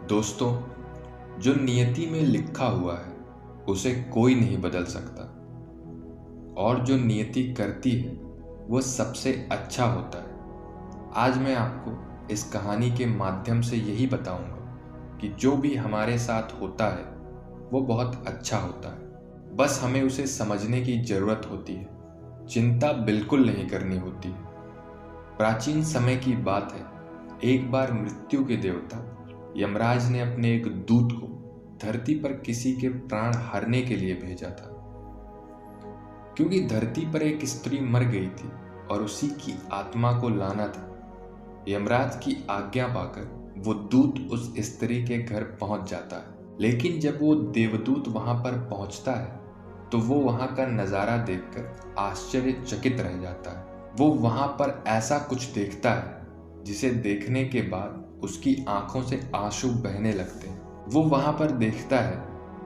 दोस्तों, जो नियति में लिखा हुआ है उसे कोई नहीं बदल सकता, और जो नियति करती है वो सबसे अच्छा होता है। आज मैं आपको इस कहानी के माध्यम से यही बताऊंगा कि जो भी हमारे साथ होता है वो बहुत अच्छा होता है। बस हमें उसे समझने की जरूरत होती है, चिंता बिल्कुल नहीं करनी होती है। प्राचीन समय की बात है, एक बार मृत्यु के देवता यमराज ने अपने एक दूत को धरती पर किसी के प्राण हरने के लिए भेजा था, क्योंकि धरती पर एक स्त्री मर गई थी और उसी की आत्मा को लाना था। यमराज की आज्ञा पाकर वो दूत उस स्त्री के घर पहुंच जाता है, लेकिन जब वो देवदूत वहां पर पहुंचता है तो वो वहां का नजारा देखकर आश्चर्यचकित रह जाता है। वो वहां पर ऐसा कुछ देखता है जिसे देखने के बाद उसकी आंखों से आंसू बहने लगते हैं। वो वहां पर देखता है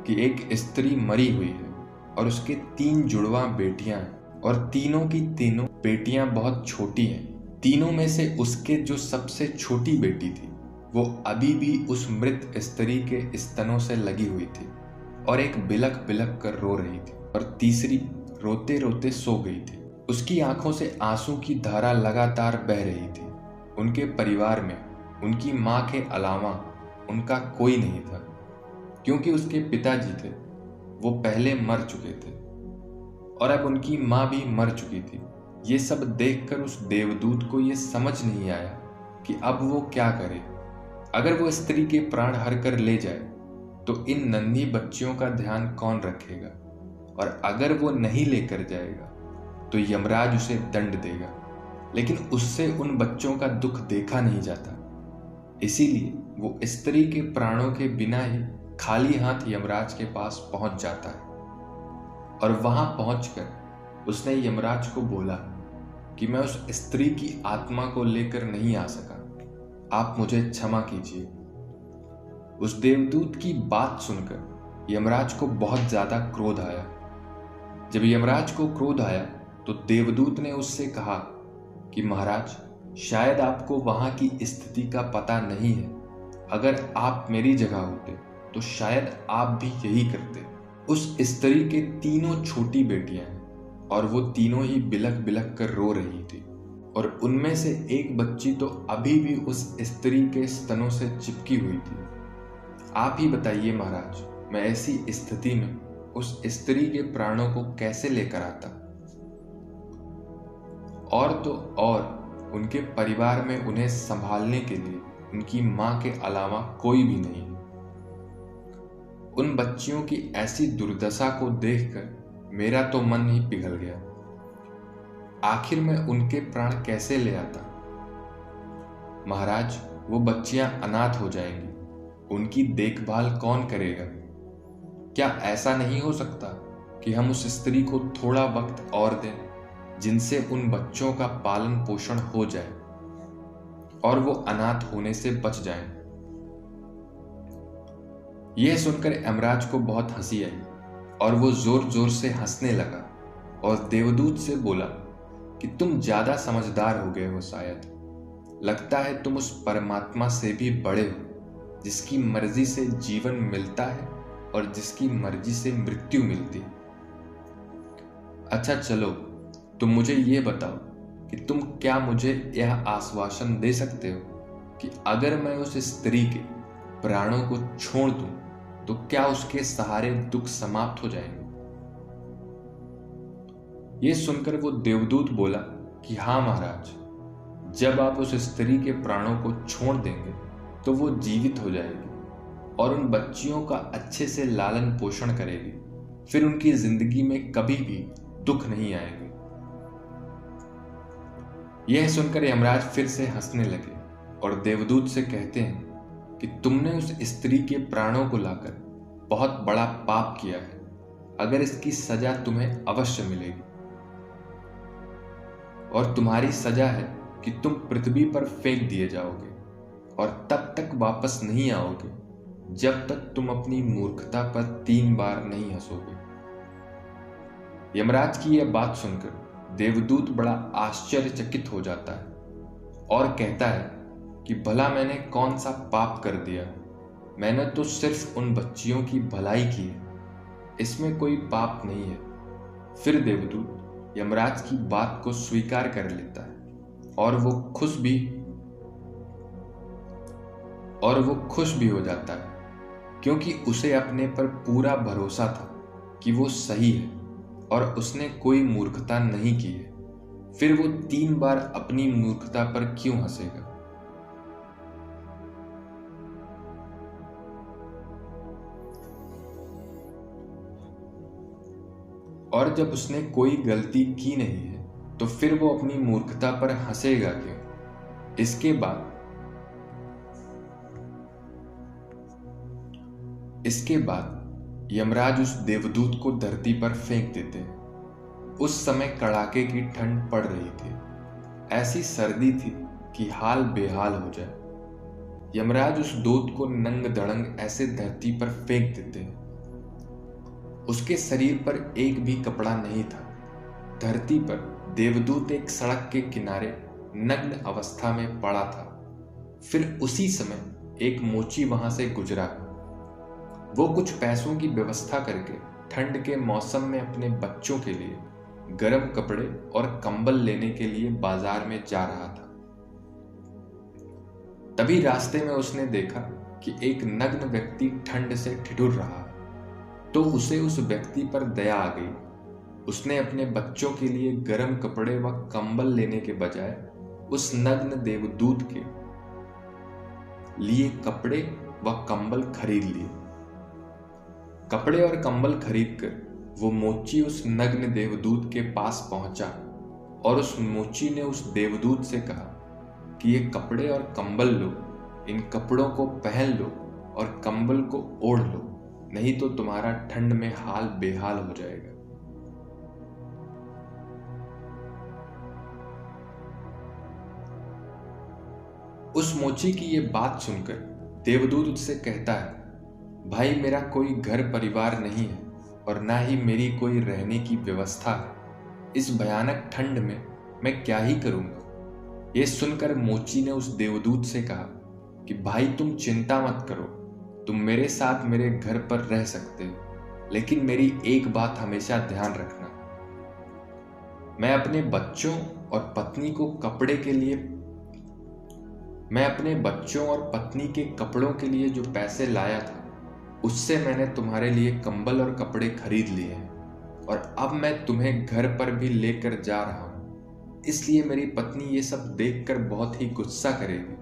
कि एक स्त्री मरी हुई है और उसके 3 जुड़वा बेटियां हैं, और तीनों की तीनों बेटियां बहुत छोटी हैं। तीनों में से उसके जो सबसे छोटी बेटी थी वो अभी भी उस मृत स्त्री के स्तनों से लगी हुई थी और एक बिलख बिलख कर रो रही थी, और तीसरी रोते रोते सो गई थी। उसकी आंखों से आंसू की धारा लगातार बह रही थी। उनके परिवार में उनकी मां के अलावा उनका कोई नहीं था, क्योंकि उसके पिताजी थे वो पहले मर चुके थे और अब उनकी मां भी मर चुकी थी। ये सब देखकर उस देवदूत को ये समझ नहीं आया कि अब वो क्या करे। अगर वो स्त्री के प्राण हर कर ले जाए तो इन नन्ही बच्चियों का ध्यान कौन रखेगा, और अगर वो नहीं लेकर जाएगा तो यमराज उसे दंड देगा। लेकिन उससे उन बच्चों का दुख देखा नहीं जाता, इसीलिए वो स्त्री के प्राणों के बिना ही खाली हाथ यमराज के पास पहुंच जाता है। और वहां पहुंचकर उसने यमराज को बोला कि मैं उस स्त्री की आत्मा को लेकर नहीं आ सका, आप मुझे क्षमा कीजिए। उस देवदूत की बात सुनकर यमराज को बहुत ज्यादा क्रोध आया। जब यमराज को क्रोध आया तो देवदूत ने उससे कहा कि महाराज, शायद आपको वहां की स्थिति का पता नहीं है। अगर आप मेरी जगह होते तो शायद आप भी यही करते। उस स्त्री के 3 छोटी बेटियां हैं और वो तीनों ही बिलख बिलख कर रो रही थी, और उनमें से एक बच्ची तो अभी भी उस स्त्री के स्तनों से चिपकी हुई थी। आप ही बताइए महाराज, मैं ऐसी स्थिति में उस स्त्री के प्राणों को कैसे लेकर आता। और तो और उनके परिवार में उन्हें संभालने के लिए उनकी मां के अलावा कोई भी नहीं। उन बच्चियों की ऐसी दुर्दशा को देखकर मेरा तो मन ही पिघल गया। आखिर मैं उनके प्राण कैसे ले आता। महाराज, वो बच्चियां अनाथ हो जाएंगी, उनकी देखभाल कौन करेगा। क्या ऐसा नहीं हो सकता कि हम उस स्त्री को थोड़ा वक्त और दें, जिनसे उन बच्चों का पालन पोषण हो जाए और वो अनाथ होने से बच जाएं। यह सुनकर यमराज को बहुत हंसी आई और वो जोर जोर से हंसने लगा और देवदूत से बोला कि तुम ज्यादा समझदार हो गए हो शायद। लगता है तुम उस परमात्मा से भी बड़े हो, जिसकी मर्जी से जीवन मिलता है और जिसकी मर्जी से मृत्यु मिलती है। अच्छा चलो, तुम मुझे ये बताओ कि तुम क्या मुझे यह आश्वासन दे सकते हो कि अगर मैं उस स्त्री के प्राणों को छोड़ दूं तो क्या उसके सहारे दुख समाप्त हो जाएंगे। ये सुनकर वो देवदूत बोला कि हाँ महाराज, जब आप उस स्त्री के प्राणों को छोड़ देंगे तो वो जीवित हो जाएगी और उन बच्चियों का अच्छे से लालन पोषण करेगी। फिर उनकी जिंदगी में कभी भी दुख नहीं आएंगे। यह सुनकर यमराज फिर से हंसने लगे और देवदूत से कहते हैं कि तुमने उस स्त्री के प्राणों को लाकर बहुत बड़ा पाप किया है। अगर इसकी सजा तुम्हें अवश्य मिलेगी, और तुम्हारी सजा है कि तुम पृथ्वी पर फेंक दिए जाओगे और तब तक वापस नहीं आओगे जब तक तुम अपनी मूर्खता पर 3 बार नहीं हंसोगे। यमराज की यह बात सुनकर देवदूत बड़ा आश्चर्यचकित हो जाता है और कहता है कि भला मैंने कौन सा पाप कर दिया मैंने तो सिर्फ उन बच्चियों की भलाई की है, इसमें कोई पाप नहीं है। फिर देवदूत यमराज की बात को स्वीकार कर लेता है और वो खुश भी हो जाता है, क्योंकि उसे अपने पर पूरा भरोसा था कि वो सही है और उसने कोई मूर्खता नहीं की है। फिर वो 3 बार अपनी मूर्खता पर क्यों हंसेगा? और जब उसने कोई गलती की नहीं है तो फिर वो अपनी मूर्खता पर हंसेगा क्यों? इसके बाद यमराज उस देवदूत को धरती पर फेंक देते हैं। उस समय कड़ाके की ठंड पड़ रही थी। ऐसी सर्दी थी कि हाल बेहाल हो जाए। यमराज उस दूत को नंग दड़ंग ऐसे धरती पर फेंक देते हैं। उसके शरीर पर एक भी कपड़ा नहीं था। धरती पर देवदूत एक सड़क के किनारे नग्न अवस्था में पड़ा था। फिर उसी समय एक मोची वहां से गुजरा। वो कुछ पैसों की व्यवस्था करके ठंड के मौसम में अपने बच्चों के लिए गर्म कपड़े और कंबल लेने के लिए बाजार में जा रहा था। तभी रास्ते में उसने देखा कि एक नग्न व्यक्ति ठंड से ठिठुर रहा है, तो उसे उस व्यक्ति पर दया आ गई। उसने अपने बच्चों के लिए गर्म कपड़े व कंबल लेने के बजाय उस नग्न देवदूत के लिए कपड़े व कंबल खरीद लिए। कपड़े और कंबल खरीदकर वो मोची उस नग्न देवदूत के पास पहुंचा और उस मोची ने उस देवदूत से कहा कि ये कपड़े और कंबल लो, इन कपड़ों को पहन लो और कंबल को ओढ़ लो, नहीं तो तुम्हारा ठंड में हाल बेहाल हो जाएगा। उस मोची की ये बात सुनकर देवदूत उससे कहता है, भाई मेरा कोई घर परिवार नहीं है और ना ही मेरी कोई रहने की व्यवस्था है। इस भयानक ठंड में मैं क्या ही करूंगा। ये सुनकर मोची ने उस देवदूत से कहा कि भाई तुम चिंता मत करो, तुम मेरे साथ मेरे घर पर रह सकते हो, लेकिन मेरी एक बात हमेशा ध्यान रखना। मैं अपने बच्चों और पत्नी के कपड़ों के लिए जो पैसे लाया था, उससे मैंने तुम्हारे लिए कंबल और कपड़े खरीद लिए हैं और अब मैं तुम्हें घर पर भी लेकर जा रहा हूं। इसलिए मेरी पत्नी ये सब देखकर बहुत ही गुस्सा करेगी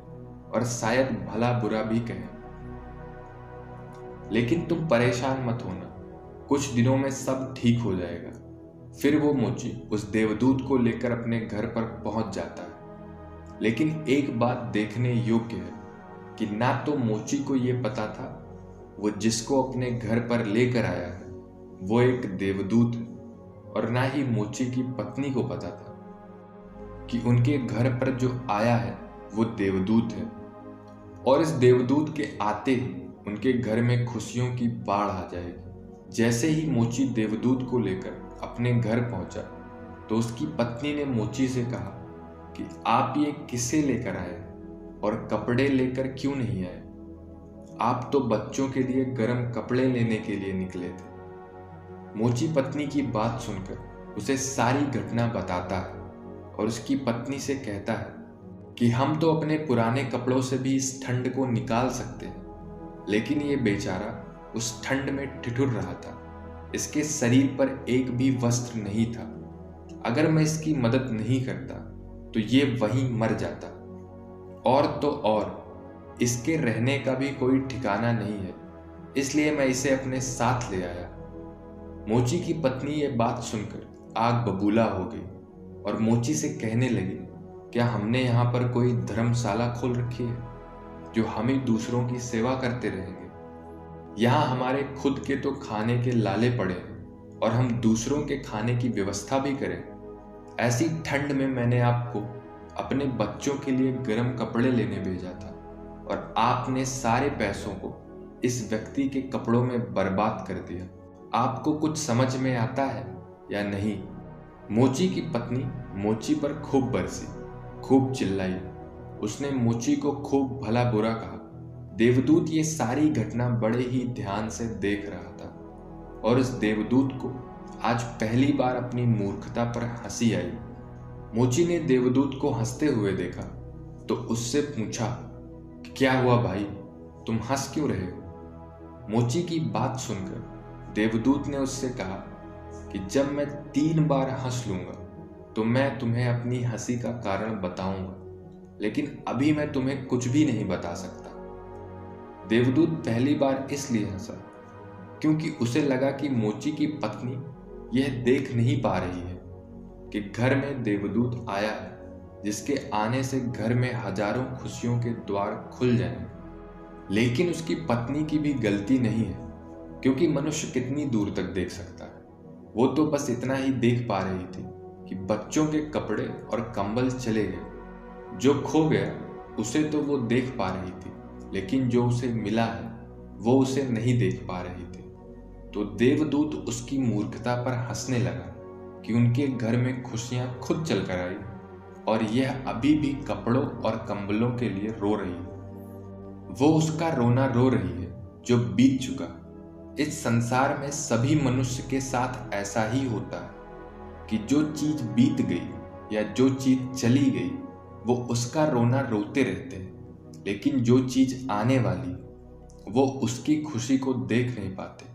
और शायद भला बुरा भी कहे। लेकिन तुम परेशान मत होना, कुछ दिनों में सब ठीक हो जाएगा। फिर वो मोची उस देवदूत को लेकर अपने घर पर पहुंच जाता है। लेकिन एक बात देखने योग्य है कि ना तो मोची को ये पता था वो जिसको अपने घर पर लेकर आया है वो एक देवदूत है, और ना ही मोची की पत्नी को पता था कि उनके घर पर जो आया है वो देवदूत है। और इस देवदूत के आते ही उनके घर में खुशियों की बाढ़ आ जाएगी। जैसे ही मोची देवदूत को लेकर अपने घर पहुंचा तो उसकी पत्नी ने मोची से कहा कि आप ये किसे लेकर आए और कपड़े लेकर क्यों नहीं आए? आप तो बच्चों के लिए गर्म कपड़े लेने के लिए निकले थे। मोची पत्नी की बात सुनकर उसे सारी घटना बताता है और उसकी पत्नी से कहता है कि हम तो अपने पुराने कपड़ों से भी इस ठंड को निकाल सकते हैं, लेकिन ये बेचारा उस ठंड में ठिठुर रहा था। इसके शरीर पर एक भी वस्त्र नहीं था। अगर मैं इसकी मदद नहीं करता तो ये वहीं मर जाता। और तो और इसके रहने का भी कोई ठिकाना नहीं है, इसलिए मैं इसे अपने साथ ले आया। मोची की पत्नी ये बात सुनकर आग बबूला हो गई और मोची से कहने लगी, क्या हमने यहाँ पर कोई धर्मशाला खोल रखी है जो हम ही दूसरों की सेवा करते रहेंगे? यहाँ हमारे खुद के तो खाने के लाले पड़े हैं और हम दूसरों के खाने की व्यवस्था भी करें। ऐसी ठंड में मैंने आपको अपने बच्चों के लिए गर्म कपड़े लेने भेजा था और आपने सारे पैसों को इस व्यक्ति के कपड़ों में बर्बाद कर दिया। आपको कुछ समझ में आता है या नहीं? मोची की पत्नी मोची पर खूब बरसी, खूब चिल्लाई। उसने मोची को खूब भला बुरा कहा। देवदूत ये सारी घटना बड़े ही ध्यान से देख रहा था और इस देवदूत को आज पहली बार अपनी मूर्खता पर हंसी आई। मोची ने देवदूत को हंसते हुए देखा तो उससे पूछा कि क्या हुआ भाई, तुम हंस क्यों रहे हो? मोची की बात सुनकर देवदूत ने उससे कहा कि जब मैं 3 बार हंस लूंगा तो मैं तुम्हें अपनी हंसी का कारण बताऊंगा, लेकिन अभी मैं तुम्हें कुछ भी नहीं बता सकता। देवदूत पहली बार इसलिए हंसा क्योंकि उसे लगा कि मोची की पत्नी यह देख नहीं पा रही है कि घर में देवदूत आया है जिसके आने से घर में हजारों खुशियों के द्वार खुल जाएंगे। लेकिन उसकी पत्नी की भी गलती नहीं है, क्योंकि मनुष्य कितनी दूर तक देख सकता है। वो तो बस इतना ही देख पा रही थी कि बच्चों के कपड़े और कंबल चले गए। जो खो गया उसे तो वो देख पा रही थी, लेकिन जो उसे मिला है वो उसे नहीं देख पा रही थी। तो देवदूत उसकी मूर्खता पर हंसने लगा कि उनके घर में खुशियां खुद चल कर आई और यह अभी भी कपड़ों और कंबलों के लिए रो रही है। वो उसका रोना रो रही है जो बीत चुका। इस संसार में सभी मनुष्य के साथ ऐसा ही होता है कि जो चीज बीत गई या जो चीज चली गई वो उसका रोना रोते रहते हैं, लेकिन जो चीज आने वाली वो उसकी खुशी को देख नहीं पाते।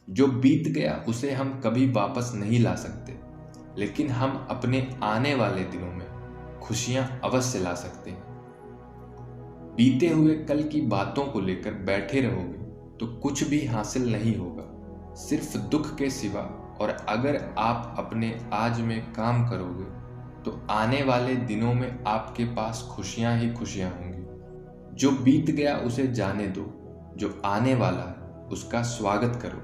जो बीत गया उसे हम कभी वापस नहीं ला सकते, लेकिन हम अपने आने वाले दिनों में खुशियां अवश्य ला सकते हैं। बीते हुए कल की बातों को लेकर बैठे रहोगे तो कुछ भी हासिल नहीं होगा, सिर्फ दुख के सिवा। और अगर आप अपने आज में काम करोगे तो आने वाले दिनों में आपके पास खुशियां ही खुशियां होंगी। जो बीत गया उसे जाने दो, जो आने वाला है उसका स्वागत करो।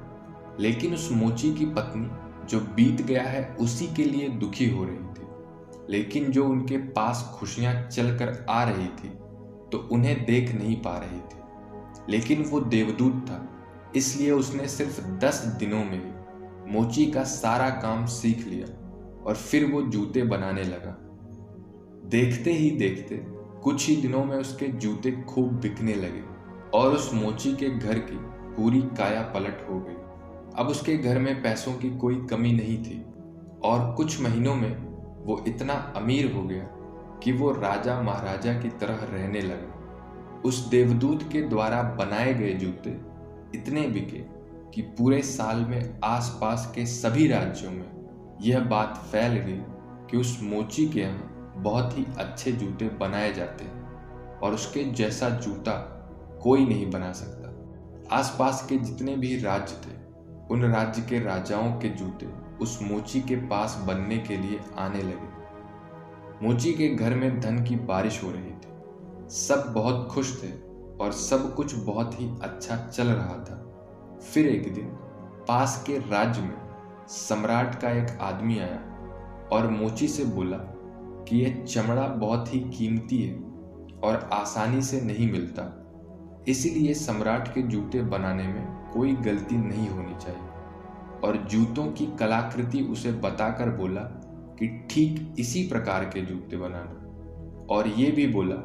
लेकिन उस मोची की पत्नी जो बीत गया है उसी के लिए दुखी हो रही थी, लेकिन जो उनके पास खुशियां चलकर आ रही थी तो उन्हें देख नहीं पा रही थी। लेकिन वो देवदूत था, इसलिए उसने सिर्फ 10 दिनों में ही मोची का सारा काम सीख लिया और फिर वो जूते बनाने लगा। देखते ही देखते कुछ ही दिनों में उसके जूते खूब बिकने लगे और उस मोची के घर की पूरी काया पलट हो गई। अब उसके घर में पैसों की कोई कमी नहीं थी और कुछ महीनों में वो इतना अमीर हो गया कि वो राजा महाराजा की तरह रहने लगा। उस देवदूत के द्वारा बनाए गए जूते इतने बिके कि पूरे साल में आसपास के सभी राज्यों में यह बात फैल गई कि उस मोची के यहाँ बहुत ही अच्छे जूते बनाए जाते हैं और उसके जैसा जूता कोई नहीं बना सकता। आसपास के जितने भी राज्य थे उन राज्य के राजाओं के जूते उस मोची के पास बनने के लिए आने लगे। मोची के घर में धन की बारिश हो रही थी, सब बहुत खुश थे और सब कुछ बहुत ही अच्छा चल रहा था। फिर एक दिन पास के राज्य में सम्राट का एक आदमी आया और मोची से बोला कि यह चमड़ा बहुत ही कीमती है और आसानी से नहीं मिलता, इसीलिए सम्राट के जूते बनाने में कोई गलती नहीं होनी चाहिए। और जूतों की कलाकृति उसे बताकर बोला कि ठीक इसी प्रकार के जूते बनाना, और ये भी बोला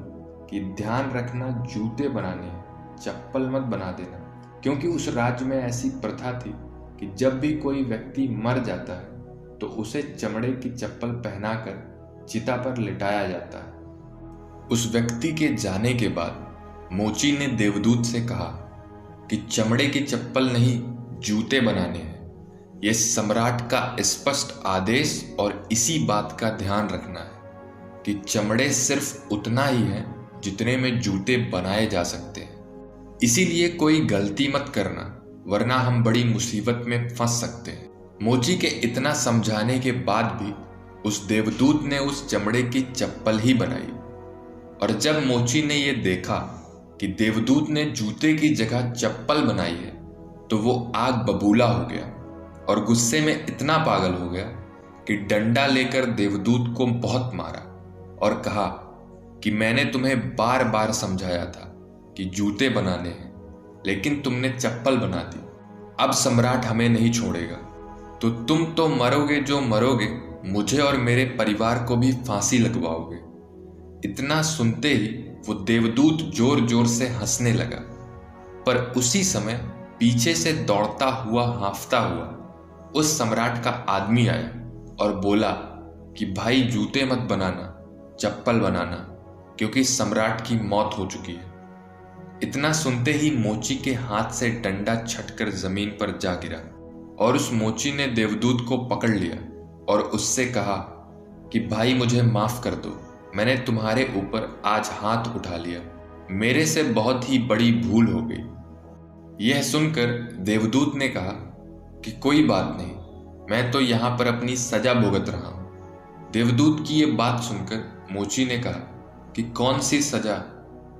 कि ध्यान रखना जूते बनाने हैं, चप्पल मत बना देना, क्योंकि उस राज्य में ऐसी प्रथा थी कि जब भी कोई व्यक्ति मर जाता है तो उसे चमड़े की चप्पल पहनाकर चिता पर लिटाया जाता है। उस व्यक्ति के जाने के बाद मोची ने देवदूत से कहा कि चमड़े की चप्पल नहीं, जूते बनाने हैं। यह सम्राट का स्पष्ट आदेश और इसी बात का ध्यान रखना है कि चमड़े सिर्फ उतना ही है जितने में जूते बनाए जा सकते हैं। इसीलिए कोई गलती मत करना, वरना हम बड़ी मुसीबत में फंस सकते हैं। मोची के इतना समझाने के बाद भी उस देवदूत ने उस चमड़े की चप्पल ही बनाई। और जब मोची ने यह देखा कि देवदूत ने जूते की जगह चप्पल बनाई है तो वो आग बबूला हो गया और गुस्से में इतना पागल हो गया कि डंडा लेकर देवदूत को बहुत मारा और कहा कि मैंने तुम्हें बार बार समझाया था कि जूते बनाने हैं, लेकिन तुमने चप्पल बना दी। अब सम्राट हमें नहीं छोड़ेगा, तो तुम तो मरोगे जो मरोगे, मुझे और मेरे परिवार को भी फांसी लगवाओगे। इतना सुनते ही वो देवदूत जोर जोर से हंसने लगा, पर उसी समय पीछे से दौड़ता हुआ हांफता हुआ उस सम्राट का आदमी आया और बोला कि भाई जूते मत बनाना, चप्पल बनाना, क्योंकि सम्राट की मौत हो चुकी है। इतना सुनते ही मोची के हाथ से डंडा छटकर जमीन पर जा गिरा और उस मोची ने देवदूत को पकड़ लिया और उससे कहा कि भाई मुझे माफ कर दो, मैंने तुम्हारे ऊपर आज हाथ उठा लिया, मेरे से बहुत ही बड़ी भूल हो गई। यह सुनकर देवदूत ने कहा कि कोई बात नहीं, मैं तो यहां पर अपनी सजा भुगत रहा हूं। देवदूत की यह बात सुनकर मोची ने कहा कि कौन सी सजा,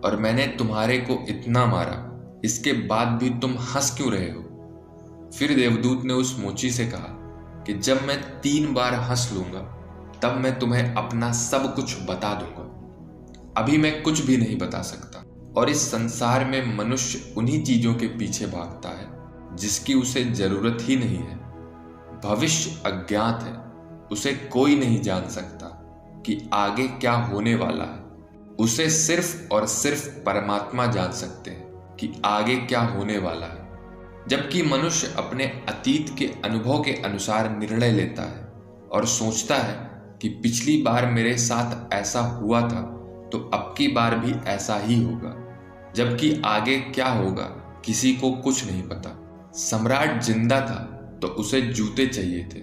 और मैंने तुम्हारे को इतना मारा, इसके बाद भी तुम हंस क्यों रहे हो? फिर देवदूत ने उस मोची से कहा कि जब मैं 3 बार हंस लूंगा तब मैं तुम्हें अपना सब कुछ बता दूंगा। अभी मैं कुछ भी नहीं बता सकता, और इस संसार में मनुष्य उन्हीं चीजों के पीछे भागता है जिसकी उसे जरूरत ही नहीं है। भविष्य अज्ञात है, उसे कोई नहीं जान सकता कि आगे क्या होने वाला है। उसे सिर्फ और सिर्फ परमात्मा जान सकते हैं कि आगे क्या होने वाला है। जबकि मनुष्य अपने अतीत के अनुभव के अनुसार निर्णय लेता है और सोचता है कि पिछली बार मेरे साथ ऐसा हुआ था तो अब की बार भी ऐसा ही होगा, जबकि आगे क्या होगा किसी को कुछ नहीं पता। सम्राट जिंदा था तो उसे जूते चाहिए थे,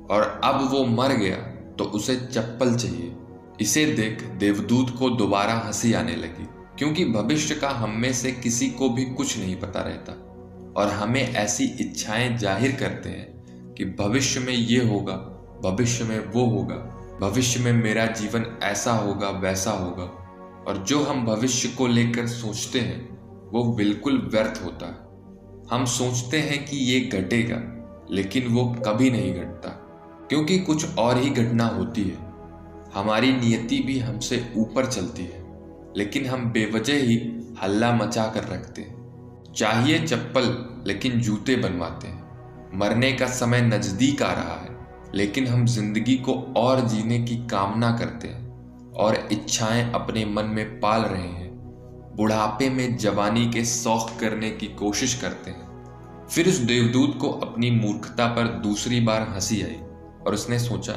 और अब वो मर गया तो उसे चप्पल चाहिए। इसे देख देवदूत को दोबारा हंसी आने लगी, क्योंकि भविष्य का हम में से किसी को भी कुछ नहीं पता रहता, और हमें ऐसी इच्छाएं जाहिर करते हैं कि भविष्य में ये होगा, भविष्य में वो होगा, भविष्य में मेरा जीवन ऐसा होगा, वैसा होगा। और जो हम भविष्य को लेकर सोचते हैं वो बिल्कुल व्यर्थ होता है। हम सोचते हैं कि ये घटेगा, लेकिन वो कभी नहीं घटता, क्योंकि कुछ और ही घटना होती है। हमारी नियति भी हमसे ऊपर चलती है, लेकिन हम बेवजह ही हल्ला मचा कर रखते हैं। चाहिए चप्पल, लेकिन जूते बनवाते हैं। मरने का समय नजदीक आ रहा है, लेकिन हम जिंदगी को और जीने की कामना करते हैं और इच्छाएं अपने मन में पाल रहे हैं। बुढ़ापे में जवानी के शौक करने की कोशिश करते हैं। फिर उस देवदूत को अपनी मूर्खता पर दूसरी बार हंसी आई और उसने सोचा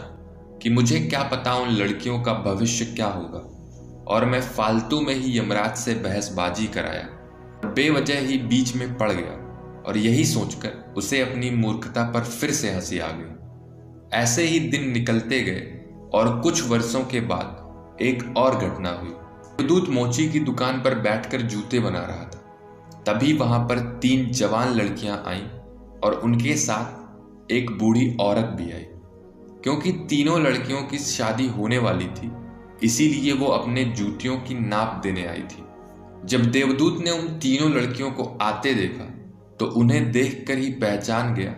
कि मुझे क्या पता उन लड़कियों का भविष्य क्या होगा, और मैं फालतू में ही यमराज से बहसबाजी कराया, बेवजह ही बीच में पड़ गया। और यही सोचकर उसे अपनी मूर्खता पर फिर से हंसी आ गई। ऐसे ही दिन निकलते गए और कुछ वर्षों के बाद एक और घटना हुई। देवदूत मोची की दुकान पर बैठकर जूते बना रहा था। तभी वहां पर 3 जवान लड़कियां आईं और उनके साथ एक बूढ़ी औरत भी आई। क्योंकि तीनों लड़कियों की शादी होने वाली थी, इसीलिए वो अपने जूतियों की नाप देने आई थी। जब देवदूत ने उन तीनों लड़कियों को आते देखा तो उन्हें देखकर ही पहचान गया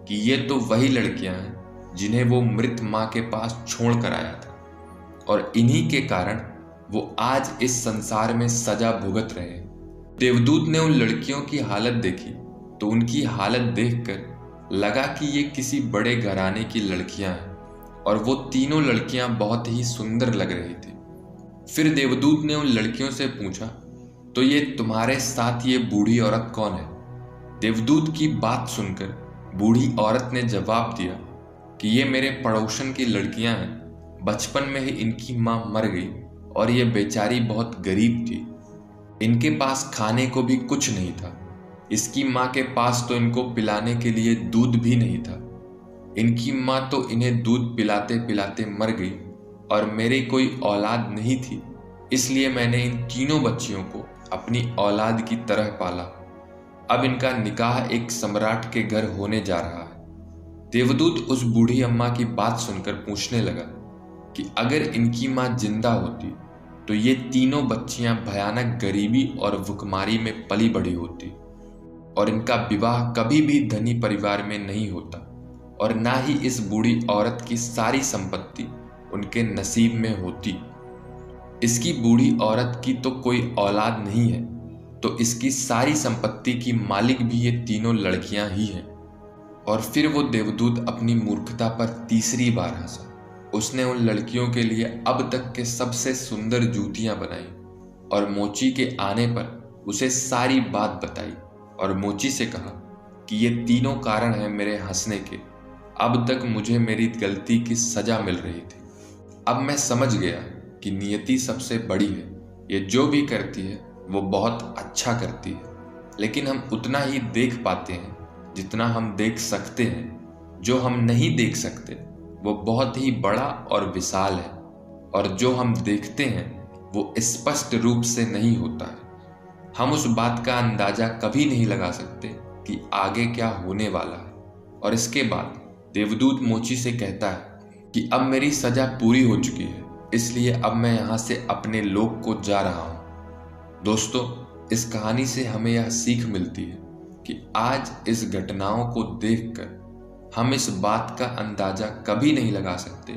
कि ये तो वही लड़कियां हैं जिन्हें वो मृत मां के पास छोड़ कर आया था, और इन्हीं के कारण वो आज इस संसार में सजा भुगत रहे हैं। देवदूत ने उन लड़कियों की हालत देखी तो उनकी हालत देखकर लगा कि ये किसी बड़े घराने की लड़कियां हैं, और वो तीनों लड़कियां बहुत ही सुंदर लग रही थी। फिर देवदूत ने उन लड़कियों से पूछा, तो ये तुम्हारे साथ ये बूढ़ी औरत कौन है? देवदूत की बात सुनकर बूढ़ी औरत ने जवाब दिया कि ये मेरे पड़ोसन की लड़कियां हैं। बचपन में ही इनकी मां मर गई और ये बेचारी बहुत गरीब थी। इनके पास खाने को भी कुछ नहीं था। इसकी मां के पास तो इनको पिलाने के लिए दूध भी नहीं था। इनकी मां तो इन्हें दूध पिलाते पिलाते मर गई, और मेरी कोई औलाद नहीं थी, इसलिए मैंने इन तीनों बच्चियों को अपनी औलाद की तरह पाला। अब इनका निकाह एक सम्राट के घर होने जा रहा है। देवदूत उस बूढ़ी अम्मा की बात सुनकर पूछने लगा कि अगर इनकी मां जिंदा होती तो ये तीनों बच्चियां भयानक गरीबी और भुखमारी में पली बढ़ी होती, और इनका विवाह कभी भी धनी परिवार में नहीं होता, और ना ही इस बूढ़ी औरत की सारी संपत्ति उनके नसीब में होती। इसकी बूढ़ी औरत की तो कोई औलाद नहीं है, तो इसकी सारी संपत्ति की मालिक भी ये तीनों लड़कियां ही हैं। और फिर वो देवदूत अपनी मूर्खता पर तीसरी बार हंसा। उसने उन लड़कियों के लिए अब तक के सबसे सुंदर जूतियां बनाई और मोची के आने पर उसे सारी बात बताई और मोची से कहा कि ये तीनों कारण हैं मेरे हंसने के। अब तक मुझे मेरी गलती की सजा मिल रही थी। अब मैं समझ गया कि नियति सबसे बड़ी है। ये जो भी करती है वो बहुत अच्छा करती है, लेकिन हम उतना ही देख पाते हैं जितना हम देख सकते हैं। जो हम नहीं देख सकते वो बहुत ही बड़ा और विशाल है, और जो हम देखते हैं वो स्पष्ट रूप से नहीं होता है। हम उस बात का अंदाजा कभी नहीं लगा सकते कि आगे क्या होने वाला है। और इसके बाद देवदूत मोची से कहता है कि अब मेरी सजा पूरी हो चुकी है, इसलिए अब मैं यहाँ से अपने लोक को जा रहा हूँ। दोस्तों, इस कहानी से हमें यह सीख मिलती है कि आज इस घटनाओं को देखकर हम इस बात का अंदाजा कभी नहीं लगा सकते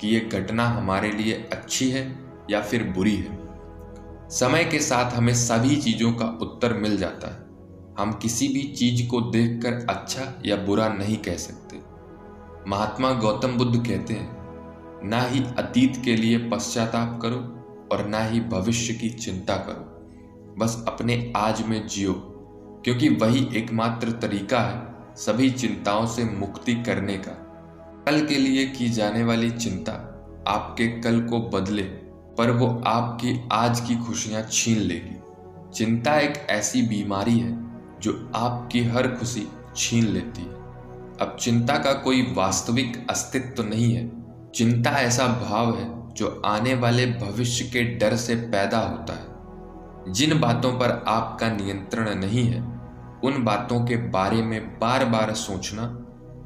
कि यह घटना हमारे लिए अच्छी है या फिर बुरी है। समय के साथ हमें सभी चीज़ों का उत्तर मिल जाता है। हम किसी भी चीज को देखकर अच्छा या बुरा नहीं कह सकते। महात्मा गौतम बुद्ध कहते हैं, ना ही अतीत के लिए पश्चाताप करो और ना ही भविष्य की चिंता करो, बस अपने आज में जियो, क्योंकि वही एकमात्र तरीका है सभी चिंताओं से मुक्ति करने का। कल के लिए की जाने वाली चिंता आपके कल को बदले, पर वो आपकी आज की खुशियां छीन लेगी। चिंता एक ऐसी बीमारी है जो आपकी हर खुशी छीन लेती है। अब चिंता का कोई वास्तविक अस्तित्व नहीं है। चिंता ऐसा भाव है जो आने वाले भविष्य के डर से पैदा होता है। जिन बातों पर आपका नियंत्रण नहीं है, उन बातों के बारे में बार बार सोचना,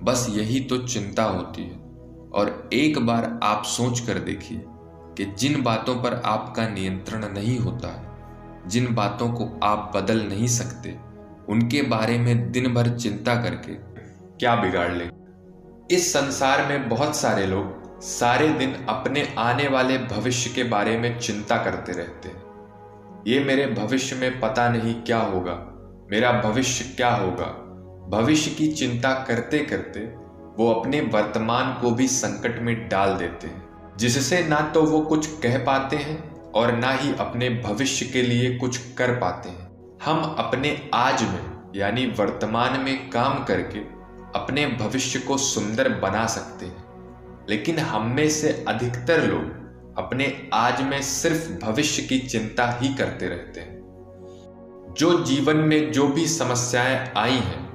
बस यही तो चिंता होती है। और एक बार आप सोच कर देखिए कि जिन बातों पर आपका नियंत्रण नहीं होता है, जिन बातों को आप बदल नहीं सकते, उनके बारे में दिन भर चिंता करके क्या बिगाड़ लेंगे। इस संसार में बहुत सारे लोग सारे दिन अपने आने वाले भविष्य के बारे में चिंता करते रहते हैं। ये मेरे भविष्य में पता नहीं क्या होगा, मेरा भविष्य क्या होगा। भविष्य की चिंता करते करते वो अपने वर्तमान को भी संकट में डाल देते हैं, जिससे ना तो वो कुछ कह पाते हैं और ना ही अपने भविष्य के लिए कुछ कर पाते हैं। हम अपने आज में यानी वर्तमान में काम करके अपने भविष्य को सुंदर बना सकते हैं, लेकिन हम में से अधिकतर लोग अपने आज में सिर्फ भविष्य की चिंता ही करते रहते हैं। जो जीवन में जो भी समस्याएं आई हैं,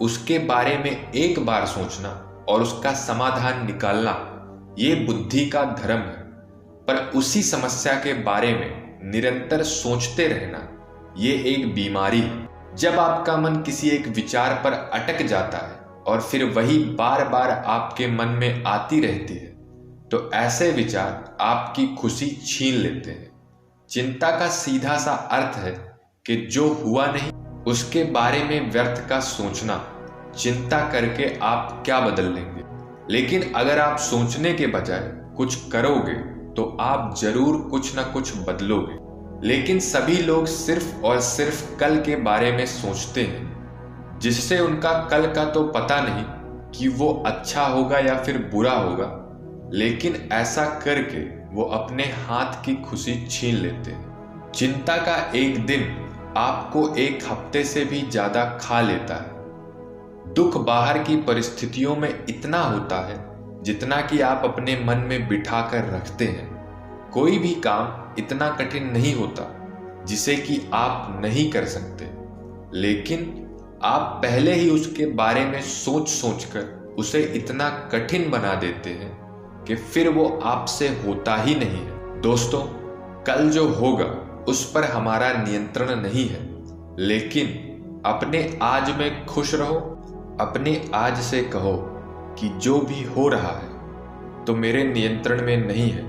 उसके बारे में एक बार सोचना और उसका समाधान निकालना, ये बुद्धि का धर्म है। पर उसी समस्या के बारे में निरंतर सोचते रहना, ये एक बीमारी है। जब आपका मन किसी एक विचार पर अटक जाता है और फिर वही बार बार आपके मन में आती रहती है, तो ऐसे विचार आपकी खुशी छीन लेते हैं। चिंता का सीधा सा अर्थ है कि जो हुआ नहीं उसके बारे में व्यर्थ का सोचना। चिंता करके आप क्या बदल लेंगे? लेकिन अगर आप सोचने के बजाय कुछ करोगे तो आप जरूर कुछ ना कुछ बदलोगे। लेकिन सभी लोग सिर्फ और सिर्फ कल के बारे में सोचते हैं, जिससे उनका कल का तो पता नहीं कि वो अच्छा होगा या फिर बुरा होगा, लेकिन ऐसा करके वो अपने हाथ की खुशी छीन लेते हैं। चिंता का एक दिन आपको एक हफ्ते से भी ज्यादा खा लेता है। दुख बाहर की परिस्थितियों में इतना होता है जितना कि आप अपने मन में बिठा कर रखते हैं। कोई भी काम इतना कठिन नहीं होता जिसे कि आप नहीं कर सकते, लेकिन आप पहले ही उसके बारे में सोच सोचकर उसे इतना कठिन बना देते हैं कि फिर वो आपसे होता ही नहीं है। दोस्तों, कल जो होगा उस पर हमारा नियंत्रण नहीं है, लेकिन अपने आज में खुश रहो। अपने आज से कहो कि जो भी हो रहा है तो मेरे नियंत्रण में नहीं है,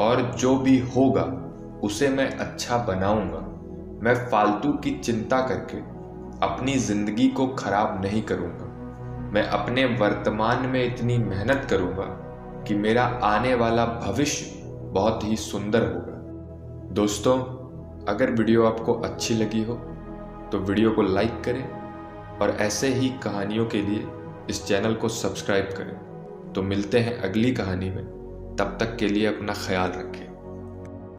और जो भी होगा उसे मैं अच्छा बनाऊंगा। मैं फालतू की चिंता करके अपनी जिंदगी को खराब नहीं करूंगा। मैं अपने वर्तमान में इतनी मेहनत करूंगा कि मेरा आने वाला भविष्य बहुत ही सुंदर होगा। दोस्तों, अगर वीडियो आपको अच्छी लगी हो तो वीडियो को लाइक करें और ऐसे ही कहानियों के लिए इस चैनल को सब्सक्राइब करें। तो मिलते हैं अगली कहानी में, तब तक के लिए अपना ख्याल रखें।